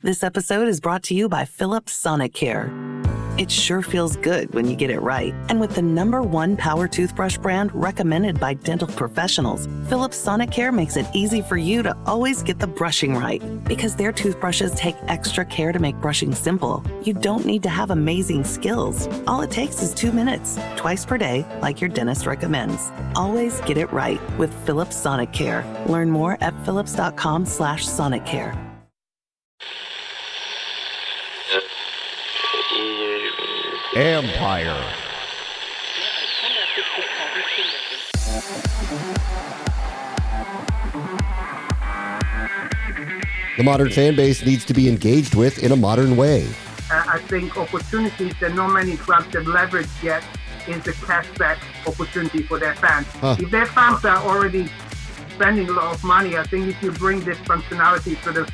This episode is brought to you by Philips Sonicare. It sure feels good when you get it right. And with the #1 power toothbrush brand recommended by dental professionals, Philips Sonicare makes it easy for you to always get the brushing right. Because their toothbrushes take extra care to make brushing simple, you don't need to have amazing skills. All it takes is 2 minutes, twice per day, like your dentist recommends. Always get it right with Philips Sonicare. Learn more at philips.com/sonicare. Empire. The modern fan base needs to be engaged with in a modern way. I think opportunities that not many clubs have leveraged yet is the cashback opportunity for their fans. If their fans are already spending a lot of money, I think if you bring this functionality to the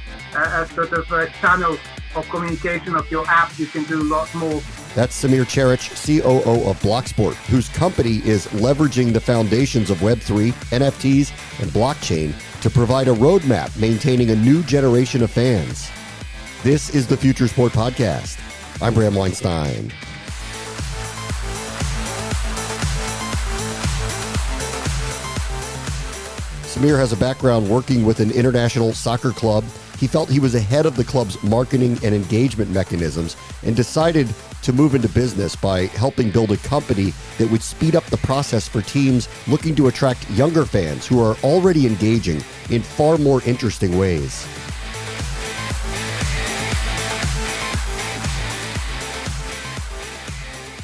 channel of communication of your app, you can do a lot more. That's Samir, Ceric, COO of Blocksport, whose company is leveraging the foundations of Web3, NFTs, and blockchain to provide a roadmap maintaining a new generation of fans. This is the Future Sport Podcast. I'm Bram Weinstein. Samir has a background working with an international soccer club. He felt he was ahead of the club's marketing and engagement mechanisms and decided to move into business by helping build a company that would speed up the process for teams looking to attract younger fans who are already engaging in far more interesting ways.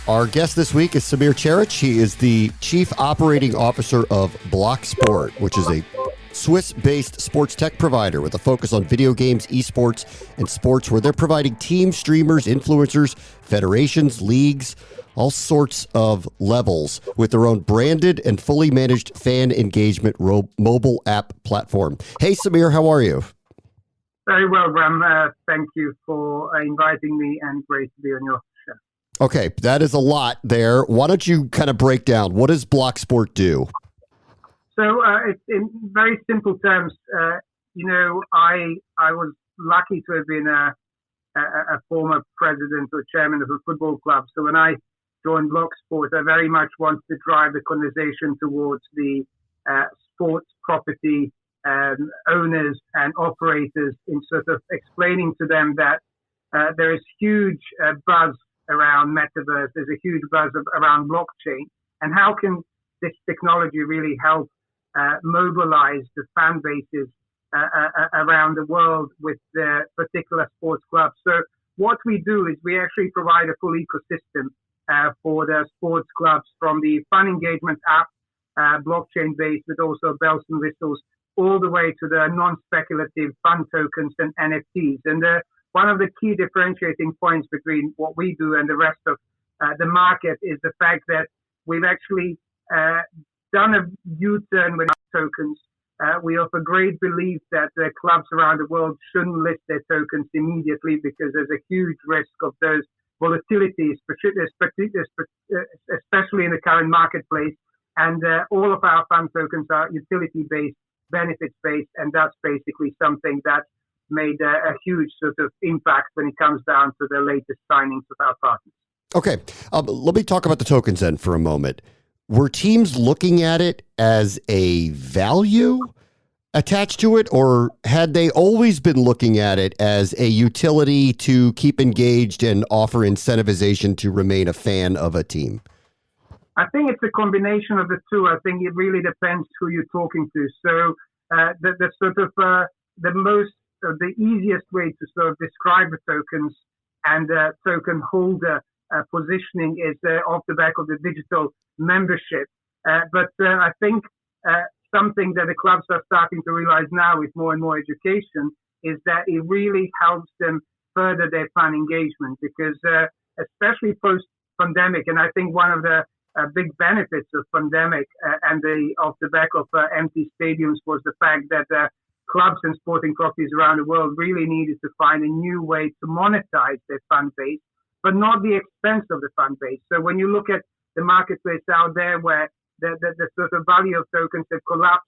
Our guest this week is Samir Ceric. He is the Chief Operating Officer of Blocksport, which is a Swiss-based sports tech provider with a focus on video games, esports, and sports, where they're providing teams, streamers, influencers, federations, leagues, all sorts of levels with their own branded and fully managed fan engagement mobile app platform. Hey, Samir, how are you? Very well, Bram. Thank you for inviting me, and great to be on your show. Okay, that is a lot there. Why don't you kind of break down, what does Blocksport do? So it's in very simple terms, I was lucky to have been a former president or chairman of a football club. So when I joined Blocksport, I very much wanted to drive the conversation towards the sports property owners and operators in sort of explaining to them that there is huge buzz around metaverse, there's a huge buzz around blockchain, and how can this technology really help mobilize the fan bases around the world with the particular sports clubs. So what we do is we actually provide a full ecosystem for the sports clubs, from the fan engagement app, blockchain-based, but also bells and whistles, all the way to the non-speculative fan tokens and NFTs. And one of the key differentiating points between what we do and the rest of the market is the fact that we've actually done a U-turn with our tokens. We have a great belief that the clubs around the world shouldn't list their tokens immediately, because there's a huge risk of those volatilities, especially in the current marketplace. And all of our fan tokens are utility-based, benefits-based, and that's basically something that made a huge sort of impact when it comes down to the latest signings of our partners. Okay, let me talk about the tokens then for a moment. Were teams looking at it as a value attached to it, or had they always been looking at it as a utility to keep engaged and offer incentivization to remain a fan of a team? I think it's a combination of the two. I think it really depends who you're talking to. So the easiest way to sort of describe the tokens and the token holder positioning is off the back of the digital membership. But I think something that the clubs are starting to realize now with more and more education is that it really helps them further their fan engagement, because especially post-pandemic, and I think one of the big benefits of pandemic and off the back of empty stadiums was the fact that clubs and sporting properties around the world really needed to find a new way to monetize their fan base, but not the expense of the fan base. So when you look at the marketplace out there, where the sort of value of tokens have collapsed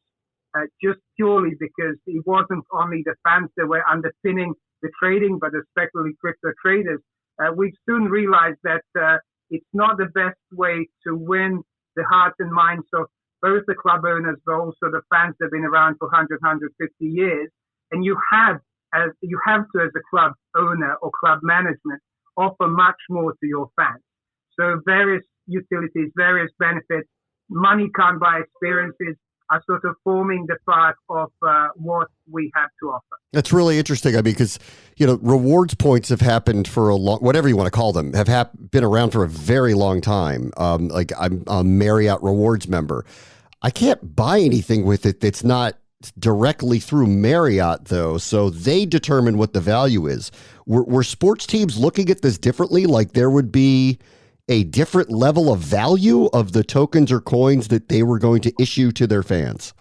just purely because it wasn't only the fans that were underpinning the trading, but especially crypto traders, we've soon realized that it's not the best way to win the hearts and minds of both the club owners, but also the fans that have been around for 100, 150 years. And you have to, as a club owner or club management, offer much more to your fans. So various utilities, various benefits, money can't buy experiences are sort of forming the part of what we have to offer. That's really interesting. I mean, because, rewards points have happened for a long, whatever you want to call them, have been around for a very long time. Like I'm a Marriott Rewards member. I can't buy anything with it that's not directly through Marriott, though, so they determine what the value is. Were sports teams looking at this differently? Like there would be a different level of value of the tokens or coins that they were going to issue to their fans?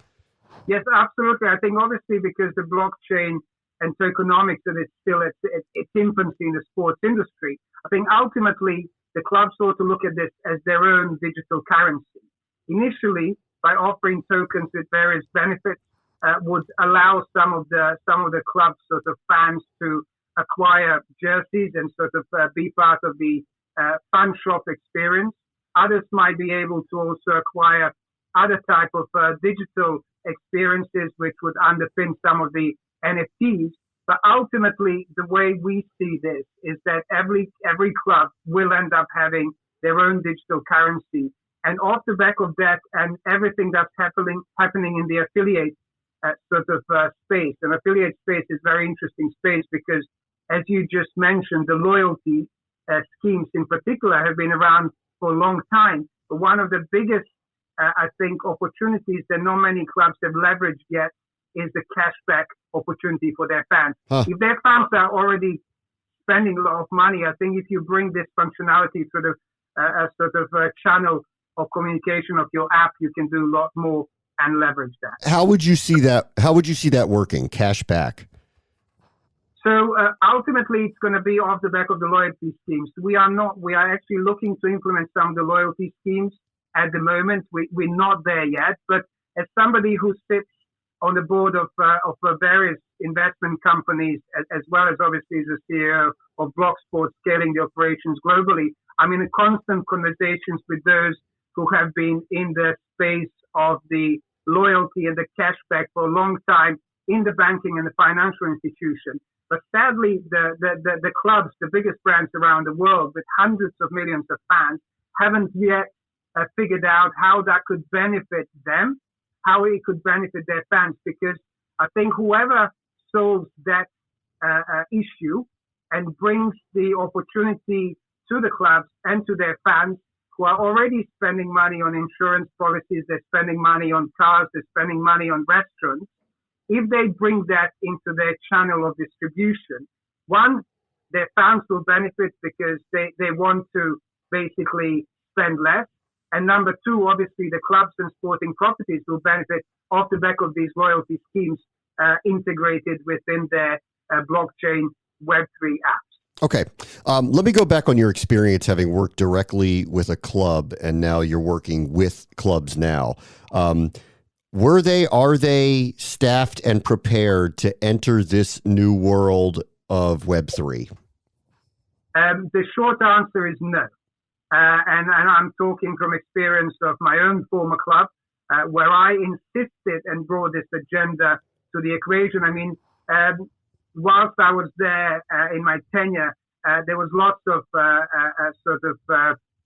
Yes, absolutely. I think obviously because the blockchain and tokenomics, and it's still its infancy in the sports industry, I think ultimately the clubs ought to look at this as their own digital currency. Initially, by offering tokens with various benefits, would allow some of the club's sort of fans to acquire jerseys and sort of be part of the fan shop experience. Others might be able to also acquire other type of digital experiences which would underpin some of the NFTs. But ultimately, the way we see this is that every club will end up having their own digital currency. And off the back of that and everything that's happening in the affiliate space. And affiliate space is a very interesting space because, as you just mentioned, the loyalty schemes in particular have been around for a long time. But one of the biggest, I think, opportunities that not many clubs have leveraged yet is the cashback opportunity for their fans. If their fans are already spending a lot of money, I think if you bring this functionality through the channel of communication of your app, you can do a lot more and leverage that. How would you see that working? Cashback. So ultimately, it's going to be off the back of the loyalty schemes. We are actually looking to implement some of the loyalty schemes at the moment. We're not there yet, but as somebody who sits on the board of various investment companies, as well as obviously as the CEO of Blocksport, scaling the operations globally, I'm in constant conversations with those who have been in the space of the loyalty and the cashback for a long time in the banking and the financial institution. But sadly, the clubs, the biggest brands around the world with hundreds of millions of fans, haven't yet figured out how that could benefit them, how it could benefit their fans. Because I think whoever solves that issue and brings the opportunity to the clubs and to their fans who are already spending money on insurance policies, they're spending money on cars, they're spending money on restaurants, if they bring that into their channel of distribution, one, their fans will benefit because they want to basically spend less. And number two, obviously, the clubs and sporting properties will benefit off the back of these loyalty schemes integrated within their blockchain Web3 apps. Okay. Let me go back on your experience having worked directly with a club, and now you're working with clubs now. Are they staffed and prepared to enter this new world of Web3? The short answer is no. And I'm talking from experience of my own former club, where I insisted and brought this agenda to the equation. I mean, whilst I was there in my tenure, there was lots of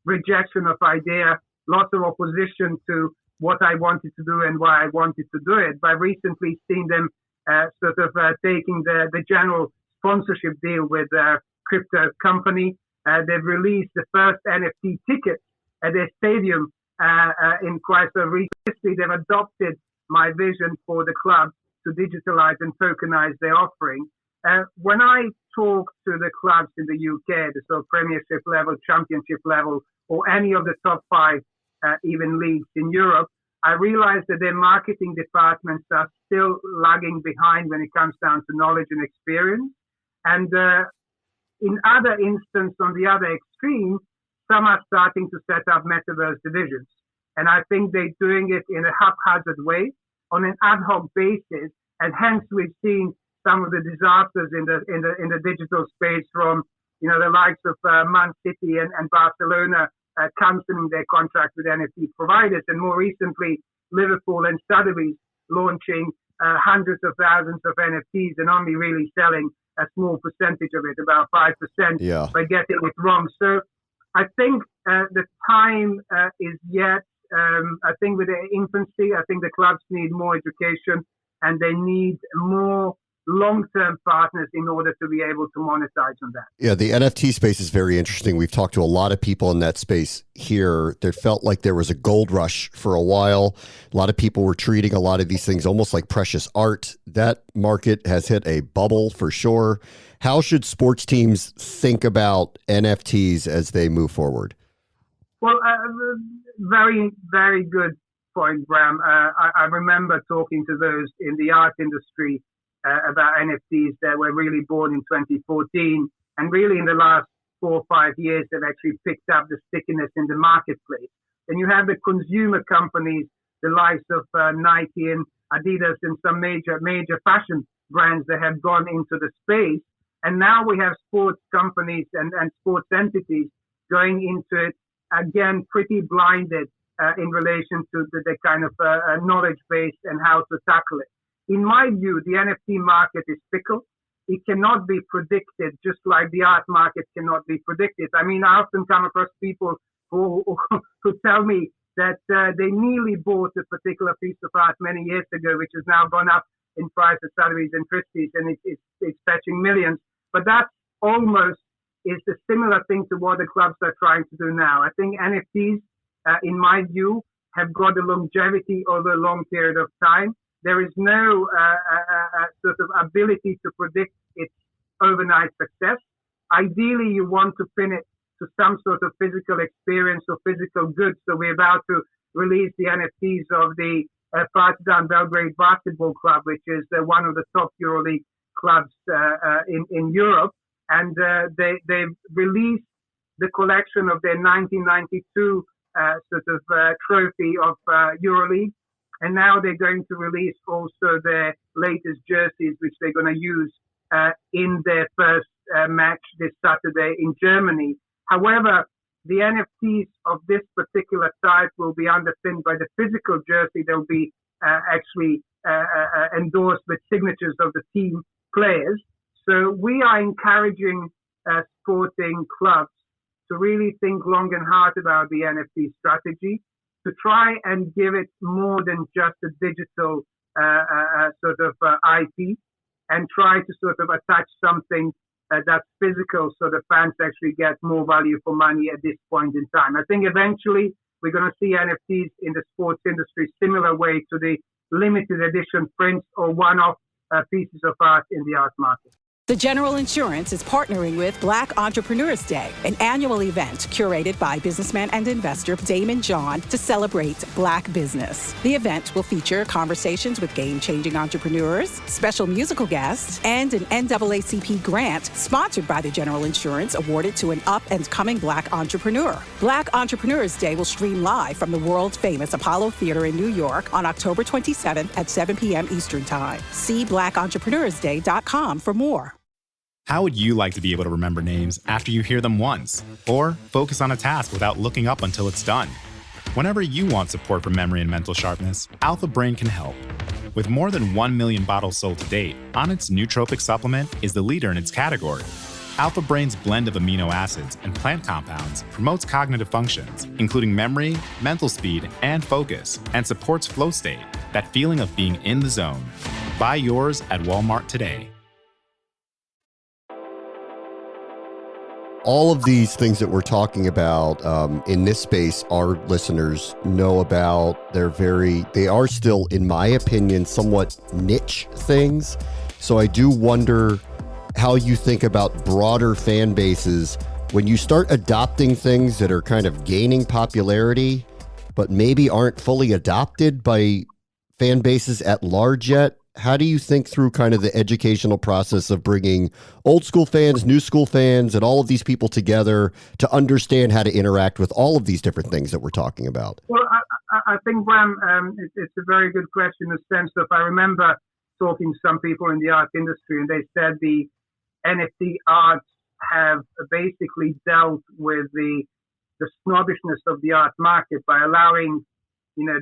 rejection of idea, lots of opposition to what I wanted to do and why I wanted to do it. But recently seen them taking the general sponsorship deal with a crypto company. They've released the first NFT tickets at their stadium in quite so recently. They've adopted my vision for the club to digitalize and tokenize their offering. When I talk to the clubs in the UK, the sort of Premiership level, Championship level, or any of the top five even leagues in Europe, I realize that their marketing departments are still lagging behind when it comes down to knowledge and experience. And in other instances, on the other extreme, some are starting to set up metaverse divisions. And I think they're doing it in a haphazard way, on an ad hoc basis. And hence we've seen some of the disasters in the digital space, from the likes of Man City and Barcelona cancelling their contract with NFT providers, and more recently Liverpool and Sotheby's launching hundreds of thousands of NFTs and only really selling a small percentage of it, about 5%, by getting it wrong. So I think the time is yet. I think with the infancy, I think the clubs need more education and they need more long-term partners in order to be able to monetize on that. Yeah, the NFT space is very interesting. We've talked to a lot of people in that space here. There felt like there was a gold rush for a while. A lot of people were treating a lot of these things almost like precious art. That market has hit a bubble for sure. How should sports teams think about NFTs as they move forward? Well, very, very good point, Bram. I remember talking to those in the art industry about NFTs that were really born in 2014, and really in the last 4 or 5 years they've actually picked up the stickiness in the marketplace. And you have the consumer companies, the likes of Nike and Adidas and some major fashion brands that have gone into the space. And now we have sports companies and sports entities going into it, again, pretty blinded in relation to the kind of knowledge base and how to tackle it. In my view, the NFT market is fickle. It cannot be predicted, just like the art market cannot be predicted. I mean, I often come across people who tell me that they nearly bought a particular piece of art many years ago, which has now gone up in price at Sotheby's and Christie's, and it's fetching millions. But that almost is a similar thing to what the clubs are trying to do now. I think NFTs, in my view, have got a longevity over a long period of time. There is no sort of ability to predict its overnight success. Ideally, you want to pin it to some sort of physical experience or physical goods. So we're about to release the NFTs of the Partizan Belgrade Basketball Club, which is one of the top EuroLeague clubs in Europe. And they've released the collection of their 1992 trophy of EuroLeague. And now they're going to release also their latest jerseys, which they're going to use in their first match this Saturday in Germany. However, the NFTs of this particular type will be underpinned by the physical jersey. They'll be actually endorsed with signatures of the team players. So we are encouraging sporting clubs to really think long and hard about the NFT strategy, to try and give it more than just a digital IP, and try to sort of attach something that's physical so the fans actually get more value for money at this point in time. I think eventually we're going to see NFTs in the sports industry similar way to the limited edition prints or one-off pieces of art in the art market. The General Insurance is partnering with Black Entrepreneurs Day, an annual event curated by businessman and investor Damon John to celebrate Black business. The event will feature conversations with game-changing entrepreneurs, special musical guests, and an NAACP grant sponsored by the General Insurance awarded to an up-and-coming Black entrepreneur. Black Entrepreneurs Day will stream live from the world-famous Apollo Theater in New York on October 27th at 7 p.m. Eastern Time. See blackentrepreneursday.com for more. How would you like to be able to remember names after you hear them once? Or focus on a task without looking up until it's done? Whenever you want support for memory and mental sharpness, Alpha Brain can help. With more than 1 million bottles sold to date, Onnit's nootropic supplement is the leader in its category. Alpha Brain's blend of amino acids and plant compounds promotes cognitive functions, including memory, mental speed, and focus, and supports flow state, that feeling of being in the zone. Buy yours at Walmart today. All of these things that we're talking about in this space, our listeners know about. They are still, in my opinion, somewhat niche things. So I do wonder how you think about broader fan bases when you start adopting things that are kind of gaining popularity, but maybe aren't fully adopted by fan bases at large yet. How do you think through kind of the educational process of bringing old school fans, new school fans, and all of these people together to understand how to interact with all of these different things that we're talking about? Well, I think, Bram, it's a very good question in the sense of I remember talking to some people in the art industry, and they said the NFT arts have basically dealt with the snobbishness of the art market by allowing,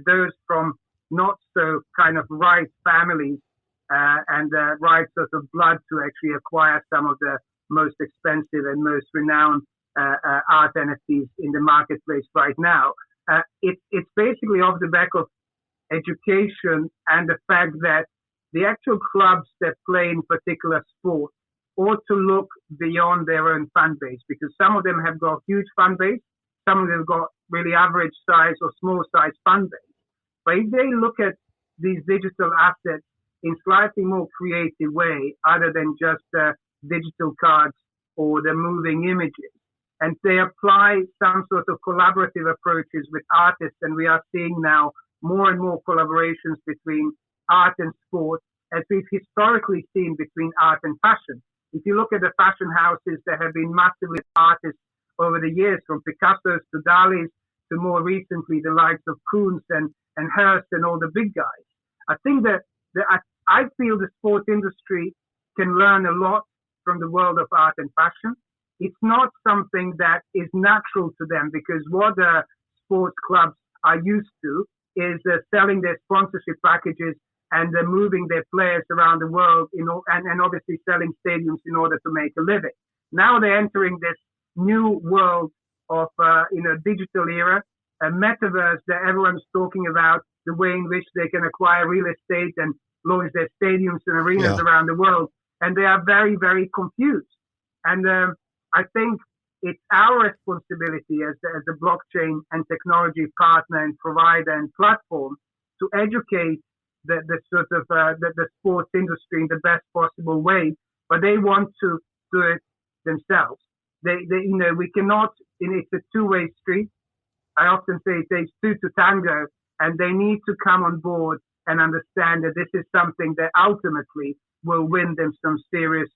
those from not so kind of right families and right sort of blood to actually acquire some of the most expensive and most renowned art NFTs in the marketplace right now. It's basically off the back of education and the fact that the actual clubs that play in particular sport ought to look beyond their own fan base, because some of them have got huge fan base, some of them have got really average size or small size fan base. But if they look at these digital assets in slightly more creative way, other than just digital cards or the moving images, and they apply some sort of collaborative approaches with artists, and we are seeing now more and more collaborations between art and sport, as we've historically seen between art and fashion. If you look at the fashion houses, there have been massively artists over the years, from Picasso's to Dali's to more recently the likes of Koons and Hearst and all the big guys. I think that I feel the sports industry can learn a lot from the world of art and fashion. It's not something that is natural to them, because what the sports clubs are used to is selling their sponsorship packages and moving their players around the world, and obviously selling stadiums in order to make a living. Now they're entering this new world of digital era, a metaverse that everyone's talking about, the way in which they can acquire real estate and launch their stadiums and arenas around the world, and they are very, very confused. And I think it's our responsibility as a blockchain and technology partner and provider and platform to educate the sports industry in the best possible way, but they want to do it themselves. We cannot. It's a two-way street. I often say it takes two to tango, and they need to come on board and understand that this is something that ultimately will win them some serious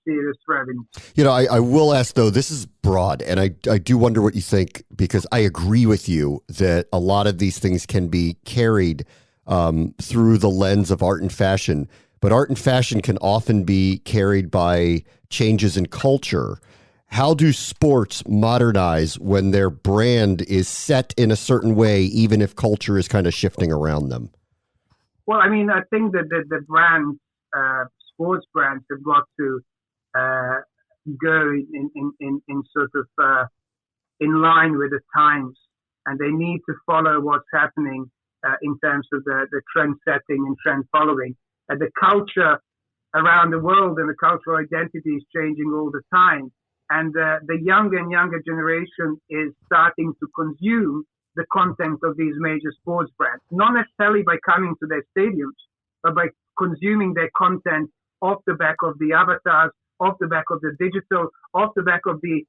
revenue. I will ask, though, this is broad, and I do wonder what you think, because I agree with you that a lot of these things can be carried through the lens of art and fashion, but art and fashion can often be carried by changes in culture. How do sports modernize when their brand is set in a certain way, even if culture is kind of shifting around them? Well, I mean, I think that the brands, sports brands, have got to go in sort of in line with the times, and they need to follow what's happening in terms of the trend setting and trend following. The culture around the world and the cultural identity is changing all the time. And the younger and younger generation is starting to consume the content of these major sports brands, not necessarily by coming to their stadiums, but by consuming their content off the back of the avatars, off the back of the digital, off the back of the,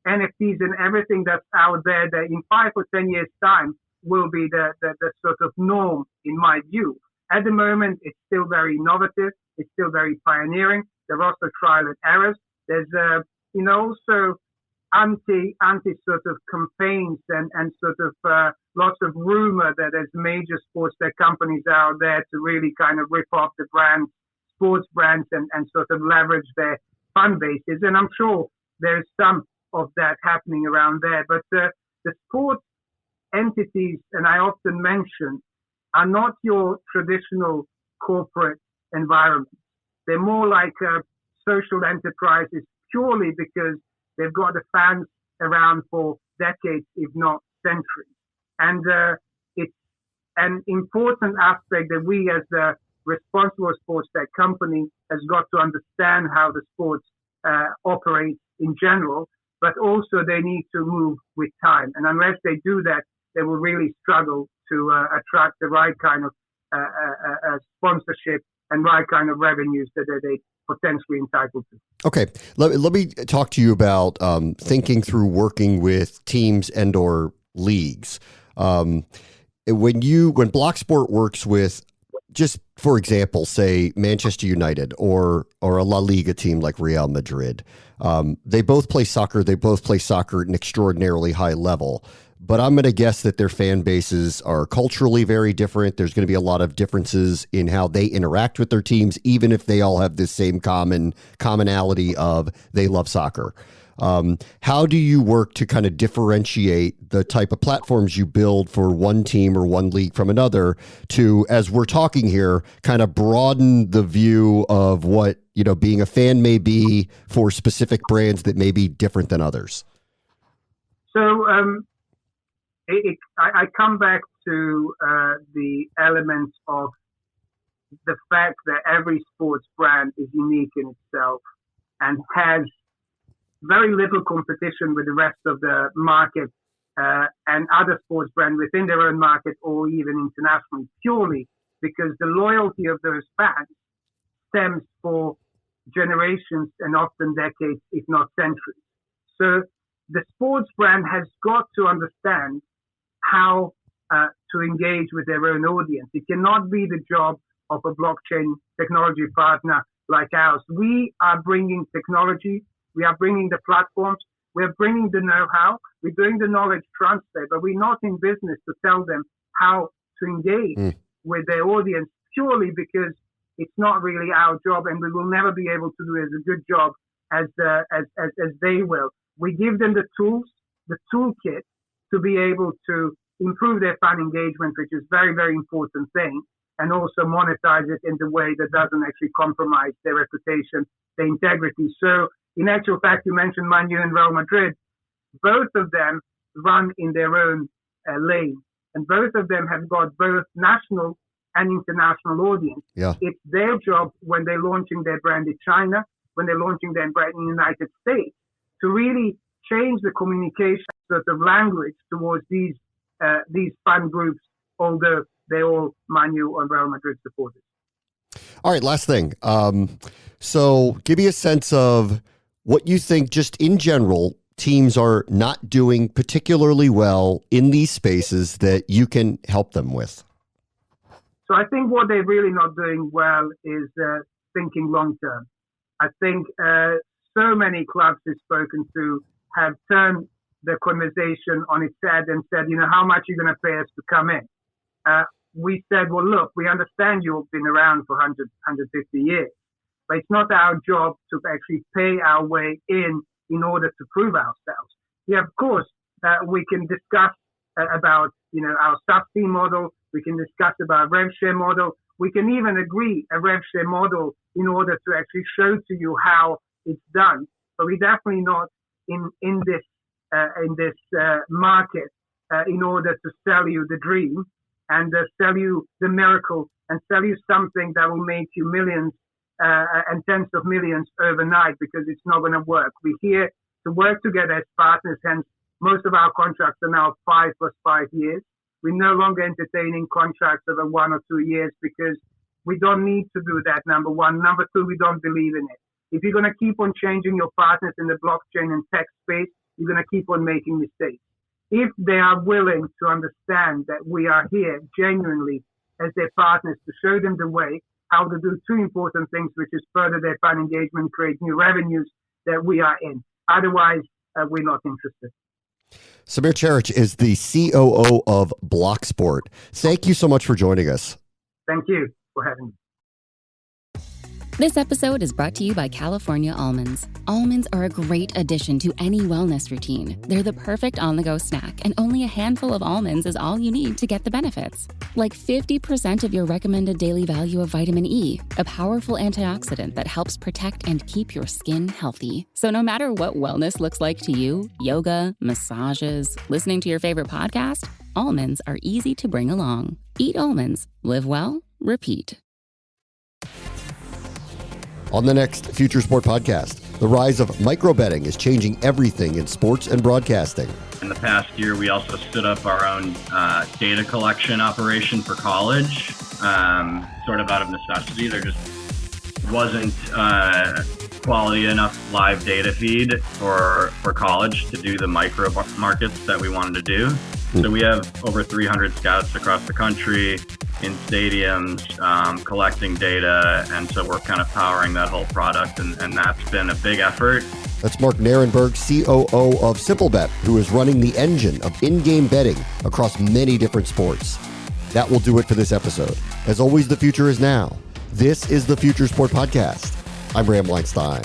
NFTs and everything that's out there that in 5 or 10 years' time will be the sort of norm, in my view. At the moment, it's still very innovative. It's still very pioneering. There are also trial and errors. There's also anti sort of campaigns and sort of lots of rumor that there's major sports tech companies out there to really kind of rip off the sports brands and sort of leverage their fan bases. And I'm sure there's some of that happening around there. But the sports entities, and I often mention, are not your traditional corporate environment. They're more like social enterprises, purely because they've got the fans around for decades, if not centuries. And it's an important aspect that we as a responsible sports tech company has got to understand how the sports operate in general, but also they need to move with time. And unless they do that, they will really struggle to attract the right kind of sponsorship and right kind of revenues that they potentially entitled to. Okay, let me talk to you about thinking through working with teams and or leagues. When Blocksport works with, just for example, say Manchester United or a La Liga team like Real Madrid, they both play soccer. They both play soccer at an extraordinarily high level. but I'm going to guess that their fan bases are culturally very different. There's going to be a lot of differences in how they interact with their teams, even if they all have this same commonality of they love soccer. How do you work to kind of differentiate the type of platforms you build for one team or one league from another to, as we're talking here, kind of broaden the view of what, being a fan may be for specific brands that may be different than others? So I come back to the elements of the fact that every sports brand is unique in itself and has very little competition with the rest of the market and other sports brands within their own market or even internationally, purely because the loyalty of those fans stems for generations and often decades, if not centuries. So the sports brand has got to understand how to engage with their own audience. It cannot be the job of a blockchain technology partner like ours. We are bringing technology. We are bringing the platforms, we're bringing the know-how, we're doing the knowledge transfer, but we're not in business to tell them how to engage with their audience purely because it's not really our job and we will never be able to do as a good job as they will. We give them the tools, the toolkit to be able to improve their fan engagement, which is very, very important thing, and also monetize it in the way that doesn't actually compromise their reputation, their integrity. So in actual fact, you mentioned Man U and Real Madrid. Both of them run in their own lane, and both of them have got both national and international audience. Yeah. It's their job when they're launching their brand in China, when they're launching their brand in the United States, to really change the communication sort of language towards these fan groups, although they're all Man U and Real Madrid supporters. All right, last thing. So give me a sense of what you think just in general teams are not doing particularly well in these spaces that you can help them with. So I think what they're really not doing well is thinking long term. I think so many clubs we've spoken to have turned the conversation on its head and said, how much are you going to pay us to come in? We said, well, look, we understand you've been around for 100, 150 years, but it's not our job to actually pay our way in order to prove ourselves. Yeah, of course, we can discuss about, our sub-fee model. We can discuss about rev share model. We can even agree a rev share model in order to actually show to you how it's done. But we're definitely not in this market in order to sell you the dream and sell you the miracle and sell you something that will make you millions and tens of millions overnight, because it's not going to work. We're here to work together as partners, hence most of our contracts are now 5 + 5 years. We're no longer entertaining contracts over 1 or 2 years because we don't need to do that, number one. Number two, we don't believe in it. If you're going to keep on changing your partners in the blockchain and tech space, you're going to keep on making mistakes. If they are willing to understand that we are here genuinely as their partners to show them the way, how to do two important things, which is further their fan engagement, create new revenues, that we are in. Otherwise, we're not interested. Samir Ceric is the COO of Blocksport. Thank you so much for joining us. Thank you for having me. This episode is brought to you by California Almonds. Almonds are a great addition to any wellness routine. They're the perfect on-the-go snack, and only a handful of almonds is all you need to get the benefits. Like 50% of your recommended daily value of vitamin E, a powerful antioxidant that helps protect and keep your skin healthy. So no matter what wellness looks like to you, yoga, massages, listening to your favorite podcast, almonds are easy to bring along. Eat almonds. Live well. Repeat. On the next Future Sport podcast, the rise of micro-betting is changing everything in sports and broadcasting. In the past year, we also stood up our own data collection operation for college, sort of out of necessity. There just wasn't quality enough live data feed for college to do the micro markets that we wanted to do. So we have over 300 scouts across the country in stadiums, collecting data, and so we're kind of powering that whole product, and that's been a big effort. That's Mark Narenberg, COO of SimpleBet, who is running the engine of in-game betting across many different sports. That will do it for this episode. As always, the future is now. This is the Future Sport Podcast. I'm Ram Weinstein.